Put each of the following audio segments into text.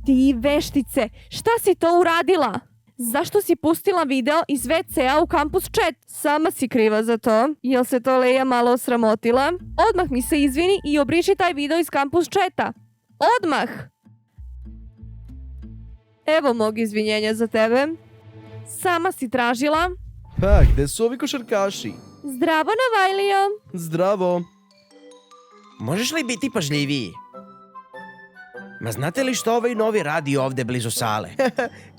Ti veštice, šta si to uradila? Zašto si pustila video iz WC-a u kampus chat? Sama si kriva za to. Jel se to Leja malo osramotila? Odmah mi se izvini i obriši taj video iz kampus chata. Odmah! Evo mog izvinjenja za tebe. Sama si tražila. Pa, gde su ovi košarkaši? Zdravo, Navajlio. Zdravo. Možeš li biti pažljiviji? Ma znate li što ovaj novi radi ovde blizu sale?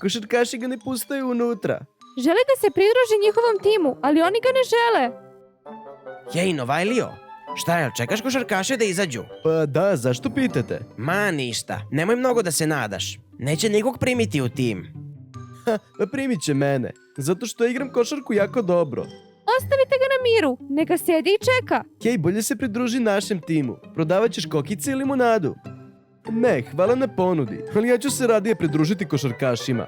Košarkaši ga ne pustaju unutra. Želi da se pridruži njihovom timu, ali oni ga ne žele. Hej, Novajlio, šta je, čekaš košarkaše da izađu? Pa da, zašto pitate? Ma ništa, nemoj mnogo da se nadaš. Neće nikog primiti u tim. Pa primit će mene, zato što igram košarku jako dobro. Ostavite ga na miru, neka sedi i čeka. Hej, bolje se pridruži našem timu. Prodavat ćeš kokice i limunadu. Ne, hvala na ponudi, ali ja ću se radije pridružiti košarkašima.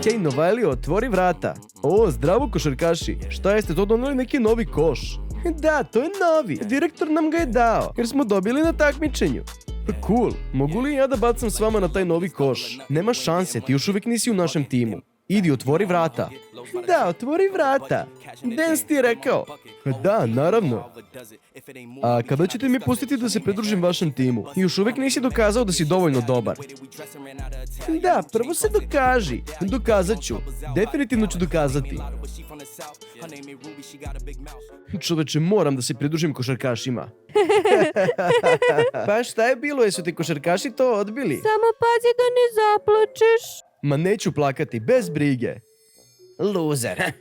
Hej, Novajlio, otvori vrata. O, zdravo košarkaši. Šta jeste to doneli neki novi koš? Da, to je novi. Direktor nam ga je dao, jer smo dobili na takmičenju. Cool, mogu li ja da bacam s vama na taj novi koš? Nema šanse, ti još uvijek nisi u našem timu. Idi, otvori vrata. Da, otvori vrata. Dance ti je rekao. Da, naravno. A kada ćete mi pustiti da se pridružim vašem timu? Još uvijek nisi dokazao da si dovoljno dobar. Da, prvo se dokaži. Dokazat ću. Definitivno ću dokazati. Čoveče, moram da se pridružim košarkašima. Pa šta je bilo? Jesu ti košarkaši to odbili? Samo pazi da ne zaplačeš. Ma neću plakati, bez brige. Loser.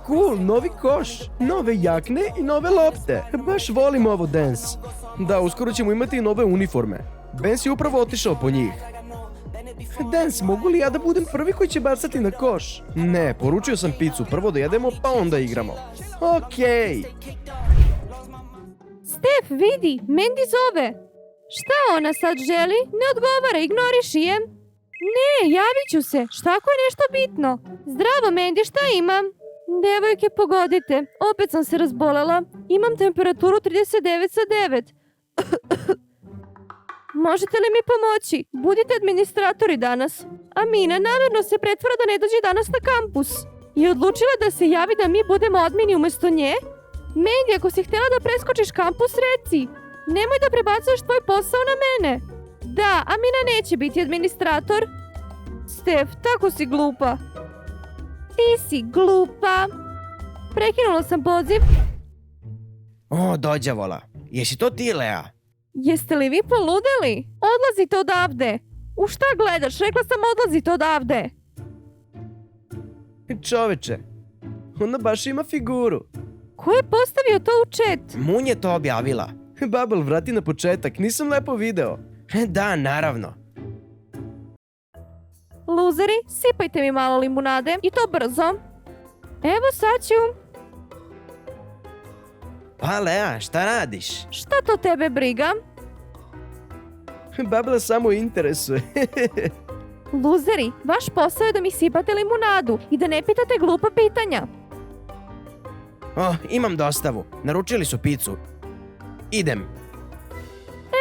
Cool, novi koš, nove jakne i nove lopte. Baš volim ovo, Dance. Da, uskoro ćemo imati i nove uniforme. Ben si upravo otišao po njih. Dance, mogu li ja da budem prvi koji će bacati na koš? Ne, poručio sam picu, prvo da jedemo pa onda igramo. Okej. Stef, vidi, Mandy zove. Šta ona sad želi? Ne odgovara, ignoriši je. Ne, javit ću se. Šta ako je nešto bitno? Zdravo, Mandy, šta imam? Devojke, pogodite. Opet sam se razbolela. Imam temperaturu 39,9. Možete li mi pomoći? Budite administratori danas. Amina namjerno se pretvara da ne dođe danas na kampus. I odlučila da se javi da mi budemo admini umjesto nje? Mandy, ako si htjela da preskočiš kampus, reci. Nemoj da prebacuješ tvoj posao na mene. Da, Amina neće biti administrator. Stef, tako si glupa. Ti si glupa. Prekinula sam poziv. O, dođavola. Jesi to ti, Lea? Jeste li vi poludeli? Odlazite odavde. U šta gledaš? Rekla sam odlazite odavde. Čoveče, ona baš ima figuru. Ko je postavio to u chat? Mun je to objavila. Bubble, vrati na početak, nisam lepo video. Da, naravno. Luzeri, sipajte mi malo limunade i to brzo. Evo sad ću. Pa, Lea, šta radiš? Šta to tebe briga? Bubble samo interesuje. Luzeri, vaš posao je da mi sipate limunadu i da ne pitate glupa pitanja. O, imam dostavu. Naručili su picu. Idem.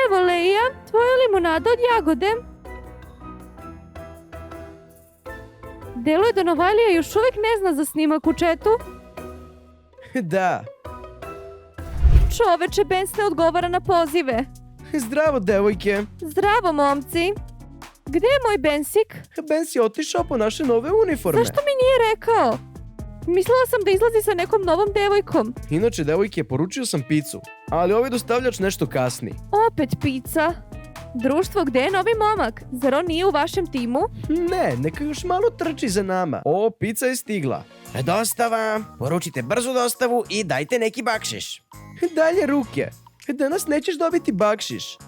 Evo, Leija, tvoja limunada od jagode. Deluje da Novajlija još uvijek ne zna za snimak u chatu. Da. Čoveče, Benz ne odgovara na pozive. Zdravo, devojke. Zdravo, momci. Gdje je moj Bensik? Ben si otišao po naše nove uniforme. Zašto mi nije rekao? Mislila sam da izlazi sa nekom novom devojkom. Inače, devojke, poručio sam picu, ali ovaj dostavljač nešto kasni. Opet pizza. Društvo, gdje je novi momak? Zar on nije u vašem timu? Ne, neka još malo trči za nama. O, pizza je stigla. Dostava. Poručite brzu dostavu i dajte neki bakšiš. Dalje ruke. Danas nećeš dobiti bakšiš.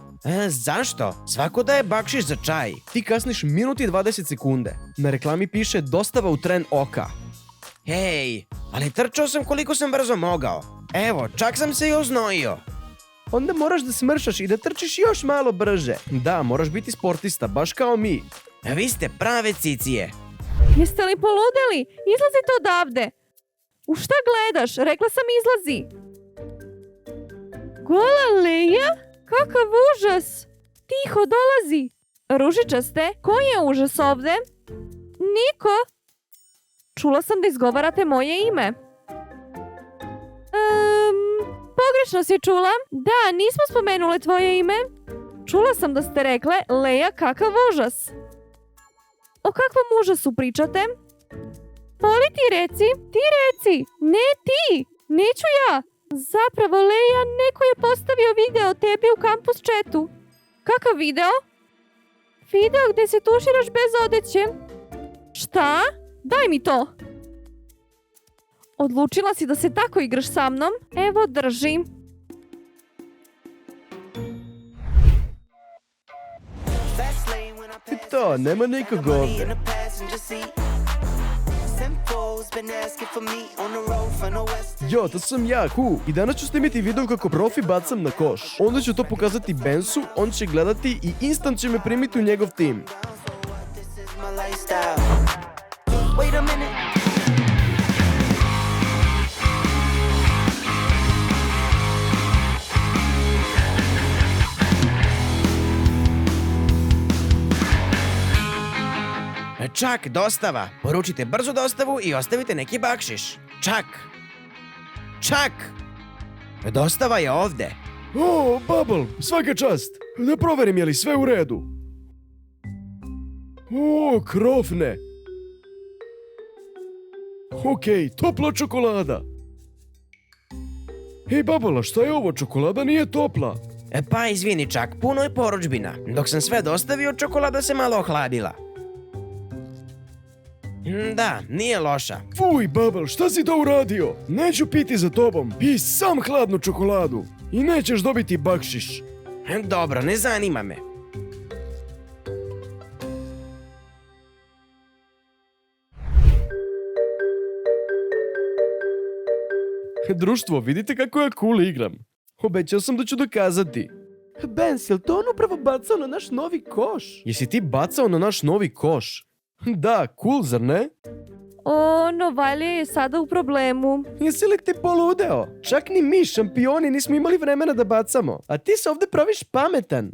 Zašto? Svako daje bakšiš za čaj. Ti kasniš minut i 20 sekunde. Na reklami piše dostava u tren oka. Hej, ali trčao sam koliko sam brzo mogao. Evo, čak sam se i oznojio. Onda moraš da smršaš i da trčiš još malo brže. Da, moraš biti sportista, baš kao mi. Vi ste prave cicije. Jeste li poludeli? Izlazite odavde. U šta gledaš? Rekla sam izlazi. Gola Leja? Kakav užas! Tiho, dolazi! Ružičaste, koji je užas ovde? Niko? Čula sam da izgovarate moje ime. Pogrešno si čula? Da, nismo spomenule tvoje ime. Čula sam da ste rekle, Leja, kakav užas. O kakvom užasu pričate? Poli, ti reci, ne ti, neću ja. Zapravo, Leja, neko je postavio video o tebi u kampus chatu. Kakav video? Video gde se tuširaš bez odeće. Šta? Daj mi to. Odlučila si da se tako igraš sa mnom? Evo, drži. I to, nema nikog ovde. Jo, to sam ja, Hu. I danas ću snimiti video kako profi bacam na koš. Onda ću to pokazati Bensu, on će gledati i instant će me primiti u njegov tim. Čak, dostava. Poručite brzo dostavu i ostavite neki bakšiš. Čak! Dostava je ovde. O, Bubble, svaka čast. Da proverim je li sve u redu. O, krofne. Okej, topla čokolada. Hej, Bubble, a šta je ovo? Čokolada nije topla. Pa izvini čak, puno je poručbina. Dok sam sve dostavio, čokolada se malo ohladila. Da, nije loša. Fuj, Bubble, šta si to uradio? Neću piti za tobom. Pij sam hladnu čokoladu. I nećeš dobiti bakšiš. Dobro, ne zanima me. Društvo, vidite kako ja cool igram. Obećao sam da ću dokazati. Bens, jel to on upravo bacao na naš novi koš? Jesi ti bacao na naš novi koš? Da, cool, zar ne? O, Novalija je sada u problemu. Jesi li ti poludeo? Čak ni mi, šampioni, nismo imali vremena da bacamo. A ti se ovde praviš pametan.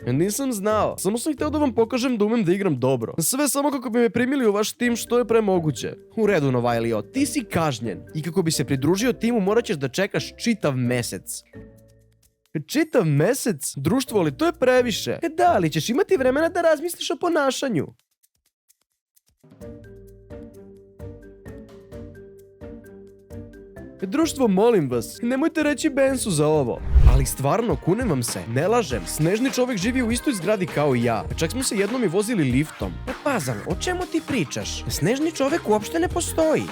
Nisam znao. Samo sam hteo da vam pokažem da umem da igram dobro. Sve samo kako bi me primili u vaš tim što je pre moguće. U redu, Novajlio, ti si kažnjen. I kako bi se pridružio timu morat ćeš da čekaš čitav mesec. Čitav mesec? Društvo, ali to je previše. Da, ali ćeš imati vremena da razmisliš o ponašanju. Društvo, molim vas, nemojte reći Bensu za ovo. Ali stvarno, kunem vam se, ne lažem, Snežni čovek živi u istoj zgradi kao i ja. Čak smo se jednom i vozili liftom. Pazan, o čemu ti pričaš? Snežni čovek uopšte ne postoji.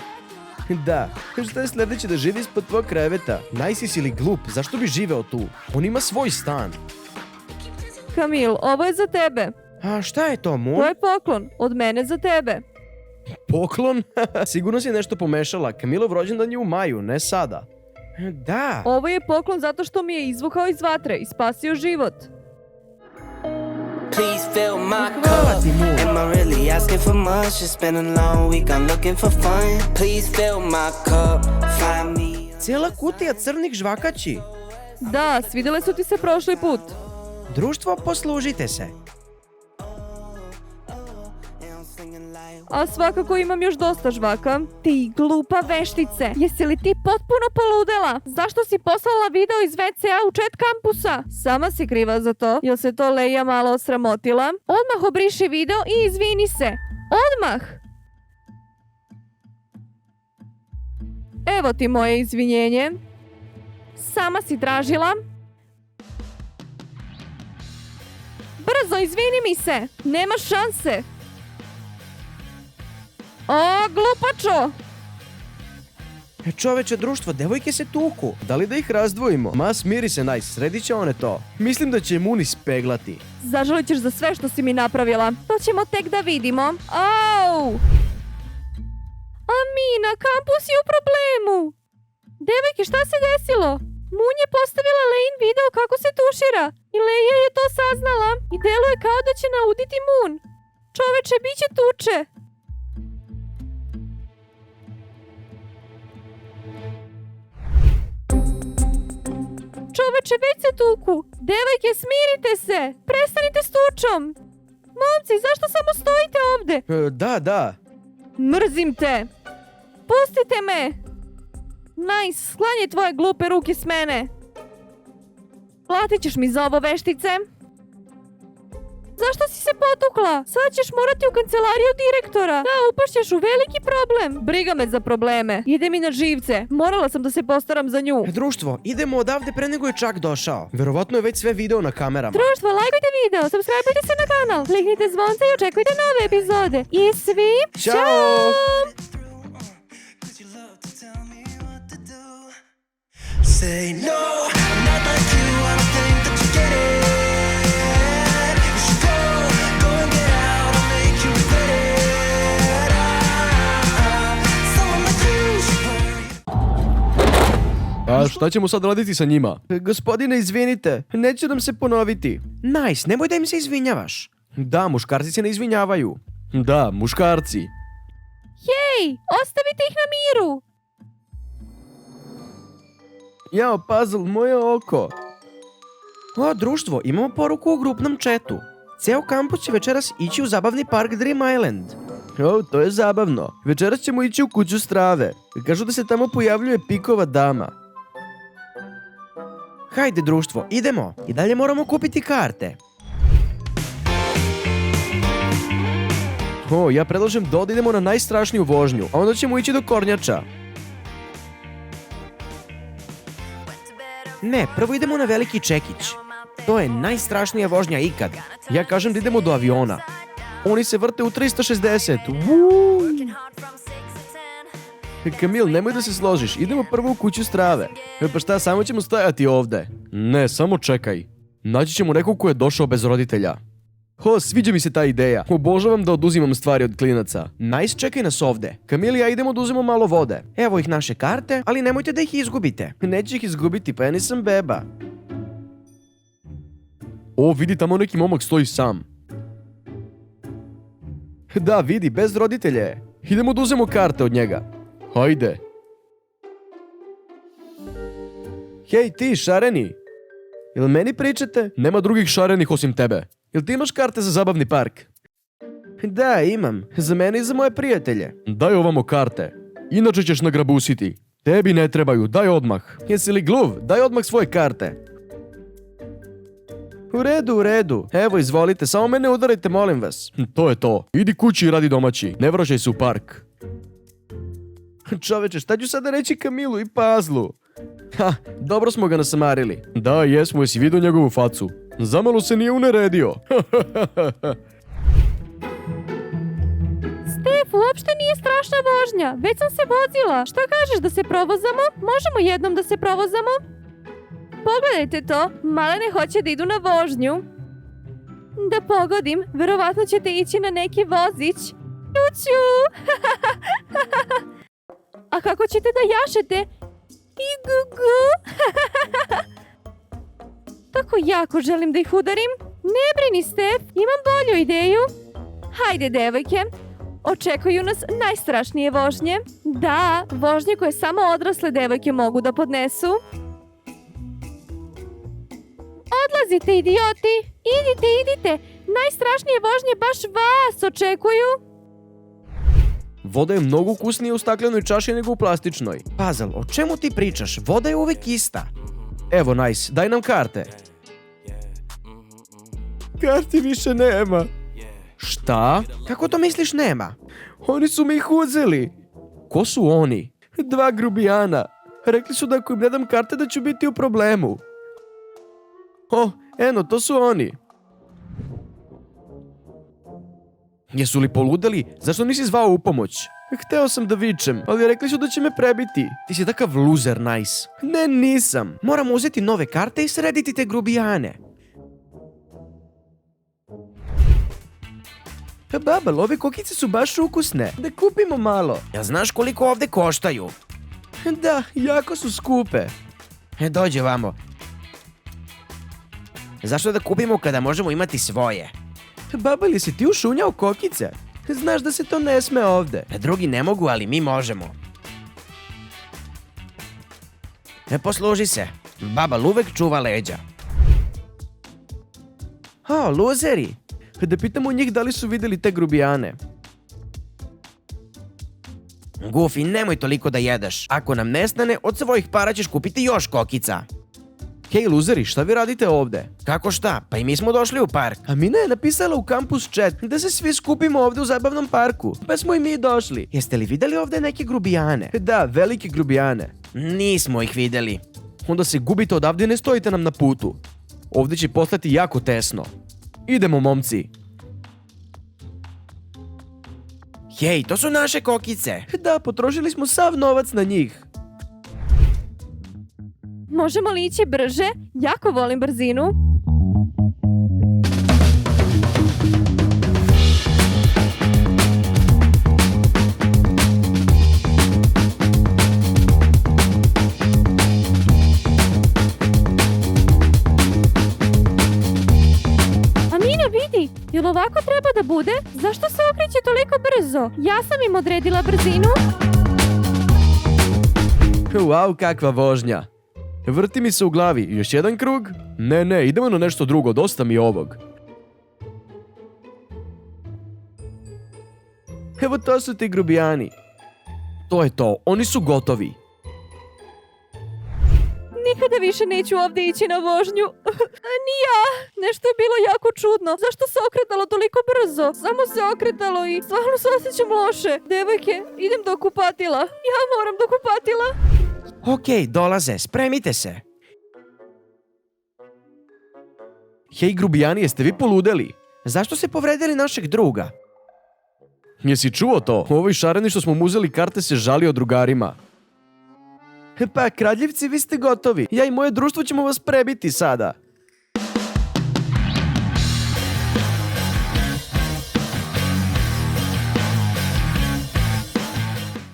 Da, šta je sledeće da živi ispod tvojeg kreveta? Najsis ili glup, zašto bi živeo tu? On ima svoj stan. Kamil, ovo je za tebe. A šta je to, Moon? To je poklon od mene za tebe. Poklon? Sigurno si nešto pomešala. Kamilov rođendan je u maju, ne sada. Da. Ovo je poklon zato što mi je izvukao iz vatre i spasio život. Please fill my cup. Am I really asking for much? It's been a long week, I'm looking for fun. Please fill my cup. Find me. Cijela kutija crnih žvakaći. Da, svidjele su ti se prošli put. Društvo, poslužite se. A svakako imam još dosta žvaka. Ti glupa veštice, jesi li ti potpuno poludela? Zašto si poslala video iz WC-a u chat kampusa? Sama si kriva za to, jel se to Leja malo osramotila? Odmah obriši video i izvini se. Odmah! Evo ti moje izvinjenje. Sama si tražila. Brzo, izvini mi se. Nema šanse. O, glupačo! Čoveče, društvo, devojke se tuku. Da li da ih razdvojimo? Ma, smiri se, Nice, sredit će one to. Mislim da će Moon ispeglati. Zažalit ćeš za sve što si mi napravila. To ćemo tek da vidimo. Au! Amina, kampus je u problemu. Devojke, šta se desilo? Moon je postavila Lejin video kako se tušira. I Leja je to saznala. I deluje kao da će nauditi Moon. Čoveče, bit će tuče. Čoveče, već se tuku. Devojke, smirite se. Prestanite s tučom. Momci, zašto samo stojite ovde? Da. Mrzim te. Pustite me. Nice, sklanjaj tvoje glupe ruke s mene. Platit ćeš mi za ovo, veštice. Zašto si se potukla? Sad ćeš morati u kancelariju direktora. Da, upašćeš u veliki problem. Briga me za probleme. Ide mi na živce. Morala sam da se postaram za nju. Društvo, idemo odavde pre nego je čak došao. Verovatno je već sve video na kamerama. Društvo, lajkujte video, subscribeujte se na kanal, kliknite zvonce i očekujte nove epizode. I svi, Ćao! Say no, I'm not like you, I don't think that you get it. You should go and get out, I'll make you regret it. Someone like you should worry. A šta ćemo sad raditi sa njima? Gospodine, izvinite, neće nam se ponoviti. Nice, nemoj da im se izvinjavaš. Da, muškarci se ne izvinjavaju. Da, muškarci. hej, ostavite ih na miru. Jao, puzzle, moje oko. O, društvo, imamo poruku u grupnom chatu. Ceo kampus će večeras ići u zabavni park Dream Island. O, to je zabavno. Večeras ćemo ići u kuću strave. Kažu da se tamo pojavljuje pikova dama. Hajde, društvo, idemo. I dalje moramo kupiti karte. O, ja predlažem da idemo na najstrašniju vožnju, a onda ćemo ići do kornjača. Ne, prvo idemo na veliki čekić. To je najstrašnija vožnja ikad. Ja kažem da idemo do aviona. Oni se vrte u 360. Uuu. Kamil, nemoj da se složiš. Idemo prvo u kuću strave. Pa šta, samo ćemo stajati ovde? Ne, samo čekaj. Naći ćemo nekog ko je došao bez roditelja. Ho, sviđa mi se ta ideja. Obožavam da oduzimam stvari od klinaca. Nice, čekaj nas ovde. Kamil i ja idemo da uzmemo malo vode. Evo ih naše karte, ali nemojte da ih izgubite. Neću ih izgubiti, pa ja nisam beba. O, vidi, tamo neki momak stoji sam. Da, vidi, bez roditelja je. Idemo da uzmemo karte od njega. Hajde. Hej, ti, šareni. Jel meni pričate? Nema drugih šarenih osim tebe. Jel ti imaš karte za zabavni park? Da, imam. Za mene i za moje prijatelje. Daj ovamo karte. Inače ćeš nagrabusiti. Tebi ne trebaju, daj odmah. Jesi li gluv? Daj odmah svoje karte. U redu. Evo, izvolite, samo me ne udarite, molim vas. To je to. Idi kući i radi domaći. Ne vraćaj se u park. Čoveče, šta ću sada reći Kamilu i Puzzlu? Ha, dobro smo ga nasamarili. Da, jesmo, jesi vidio njegovu facu. Zamalo se nije uneredio. Stef, uopšte nije strašna vožnja. Već sam se vozila. Šta kažeš, da se provozamo? Možemo jednom da se provozamo? Pogledajte to. Malene hoće da idu na vožnju. Da pogodim, verovatno ćete ići na neki vozić. Ćuću! A kako ćete da jašete? Igugu! Tako jako želim da ih udarim. Ne brini, Stef, imam bolju ideju. Hajde, devojke. Očekuju nas najstrašnije vožnje. Da, vožnje koje samo odrasle devojke mogu da podnesu. Odlazite, idioti! Idite! Najstrašnije vožnje baš vas očekuju. Voda je mnogo ukusnija u staklenoj čaši nego u plastičnoj. Puzzle, o čemu ti pričaš? Voda je uvek ista. Evo, Nice, daj nam karte. Karti više nema. Šta? Kako to misliš nema? Oni su mi ih uzeli. Ko su oni? 2 grubijana. Rekli su da ako im ne dam karte da ću biti u problemu. O, eno, to su oni. Jesu li poludeli? Zašto nisi zvao u pomoć? Hteo sam da vičem, ali rekli su da će me prebiti. Ti si takav loser, Nice. Ne, nisam. Moramo uzeti nove karte i srediti te grubijane. Babal, ove kokice su baš ukusne. Da kupimo malo. Ja znaš koliko ovde koštaju? Da, jako su skupe. Dođe vamo. Zašto da kupimo kada možemo imati svoje? Babal, jesi ti ušunjao kokice? Znaš da se to ne sme ovde. Drugi ne mogu, ali mi možemo. Posluži se. Baba uvek čuva leđa. O, luzeri! Da pitamo njih da li su vidjeli te grubijane. Goofy, nemoj toliko da jedeš. Ako nam nestane, od svojih para ćeš kupiti još kokica. Hej, luzeri, šta vi radite ovde? Kako šta? Pa i mi smo došli u park. A Mina je napisala u campus chat da se svi skupimo ovde u zabavnom parku. Pa smo i mi došli. Jeste li vidjeli ovde neke grubijane? Da, velike grubijane. Nismo ih videli. Onda se gubite odavde i ne stojite nam na putu. Ovde će postati jako tesno. Idemo, momci. Hej, to su naše kokice. Da, potrošili smo sav novac na njih. Možemo li ići brže? Jako volim brzinu. Amina, vidi! Jel ovako treba da bude? Zašto se okreće toliko brzo? Ja sam im odredila brzinu. Wow, kakva vožnja. Vrti mi se u glavi. Još jedan krug? Ne, idemo na nešto drugo. Dosta mi je ovog. Evo, to su ti grubijani. To je to. Oni su gotovi. Nikada više neću ovdje ići na vožnju. Ni ja. Nešto je bilo jako čudno. Zašto se okretalo toliko brzo? Samo se okretalo i stvarno se osjećam loše. Devojke, idem do kupatila. Ja moram do kupatila. Okej, dolaze, spremite se. Hej, grubijani, jeste vi poludeli? Zašto ste povredili našeg druga? Jesi čuo to? Ovi šareni što smo mu uzeli karte se žalio drugarima. Pa, kraljevci, vi ste gotovi. Ja i moje društvo ćemo vas prebiti sada.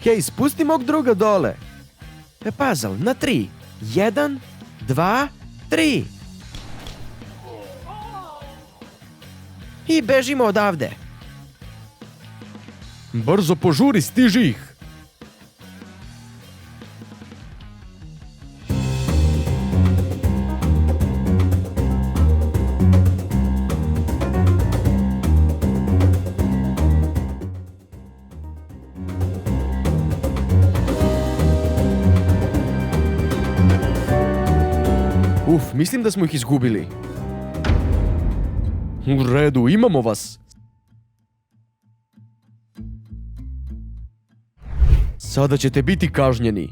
Hej, spusti mog druga dole. Puzzle, na 3. 1, 2, 3. I bežimo odavde. Brzo požuri, stiži ih. Mislim da smo ih izgubili. U redu, imamo vas. Sada ćete biti kažnjeni.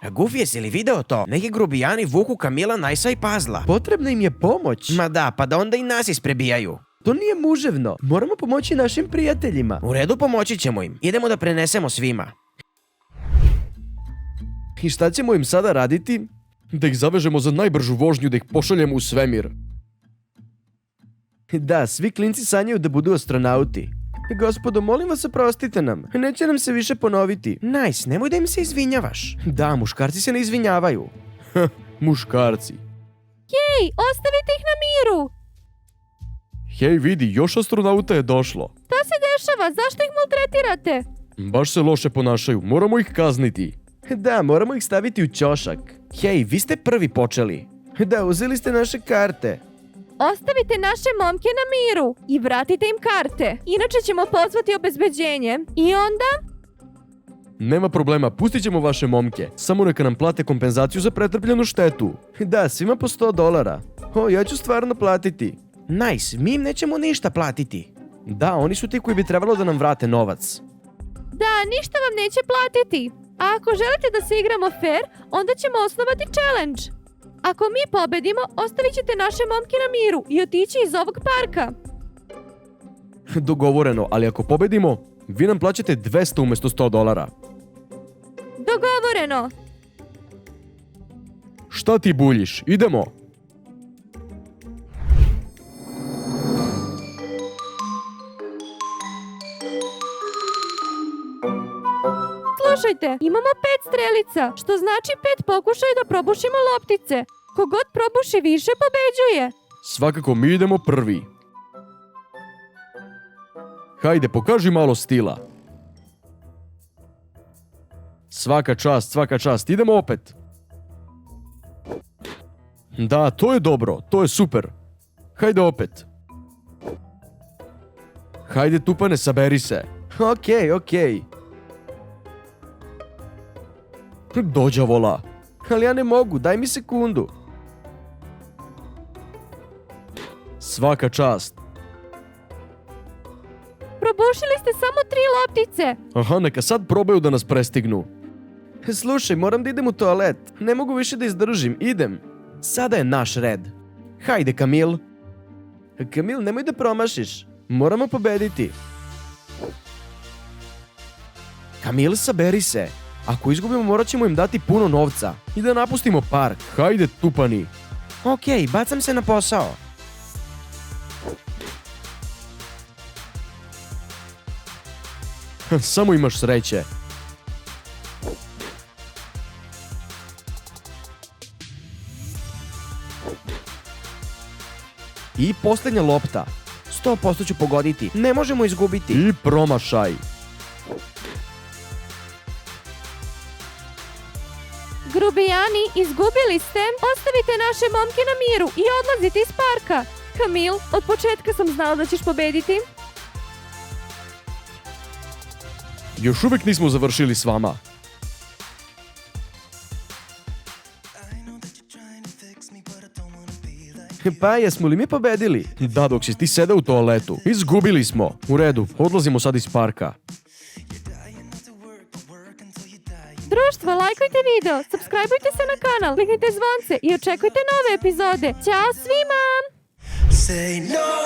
Goofy, jesi li video to? Neki grubijani vuku Kamila, Najsa i Puzzla. Potrebna im je pomoć. Ma da, pa da onda i nas isprebijaju. To nije muževno. Moramo pomoći našim prijateljima. U redu, pomoći ćemo im. Idemo da prenesemo svima. I šta ćemo im sada raditi? Da ih zavežemo za najbržu vožnju, da ih pošaljemo u svemir. Da, svi klinci sanjaju da budu astronauti. Gospodo, molim vas, oprostite nam. Neće nam se više ponoviti. Nice, nemoj da im se izvinjavaš. Da, muškarci se ne izvinjavaju. Muškarci. Hej, ostavite ih na miru! Hej, vidi, još astronauta je došlo. Šta se dešava? Zašto ih maltretirate? Baš se loše ponašaju, moramo ih kazniti. Da, moramo ih staviti u ćošak. Hej, vi ste prvi počeli. Da, uzeli ste naše karte. Ostavite naše momke na miru i vratite im karte. Inače ćemo pozvati obezbeđenje. I onda? Nema problema, pustit ćemo vaše momke. Samo neka nam plate kompenzaciju za pretrpljenu štetu. Da, svima po $100. O, ja ću stvarno platiti. Nice, mi im nećemo ništa platiti. Da, oni su ti koji bi trebalo da nam vrate novac. Da, ništa vam neće platiti. A ako želite da se igramo fair, onda ćemo osnovati challenge. Ako mi pobedimo, ostavit ćete naše momke na miru i otići iz ovog parka. Dogovoreno, ali ako pobedimo, vi nam plaćate 200 umjesto $100. Dogovoreno. Šta ti buljiš? Idemo. Slušajte, imamo 5 strelica, što znači 5 pokušaja da probušimo loptice. Kogod probuši više, pobeđuje. Svakako mi idemo prvi. Hajde, pokaži malo stila. Svaka čast, idemo opet. Da, to je dobro, to je super. Hajde opet. Hajde, Tupane, saberi se. Okej. Dođavola. Ali ja ne mogu, daj mi sekundu. Svaka čast. Probušili ste samo 3 loptice. Aha, neka sad probaju da nas prestignu. Slušaj, moram da idem u toalet. Ne mogu više da izdržim, idem. Sada je naš red. Hajde, Kamil. Kamil, nemoj da promašiš. Moramo pobediti. Kamil, saberi se. Ako izgubimo, morat ćemo im dati puno novca. I da napustimo park. Hajde, Tupani. Okej, bacam se na posao. Samo imaš sreće. I posljednja lopta. 100% ću pogoditi. Ne možemo izgubiti. I promašaj. Grubijani, izgubili ste. Ostavite naše momke na miru i odlazite iz parka. Kamil, od početka sam znala da ćeš pobediti. Još uvijek nismo završili s vama. Pa, jesmo li mi pobedili? Da, dok si ti sede u toaletu. Izgubili smo. U redu, odlazimo sad iz parka. Društvo, lajkujte video, subscribeujte se na kanal, kliknite zvonce i očekujte nove epizode. Ćao svima! Say no.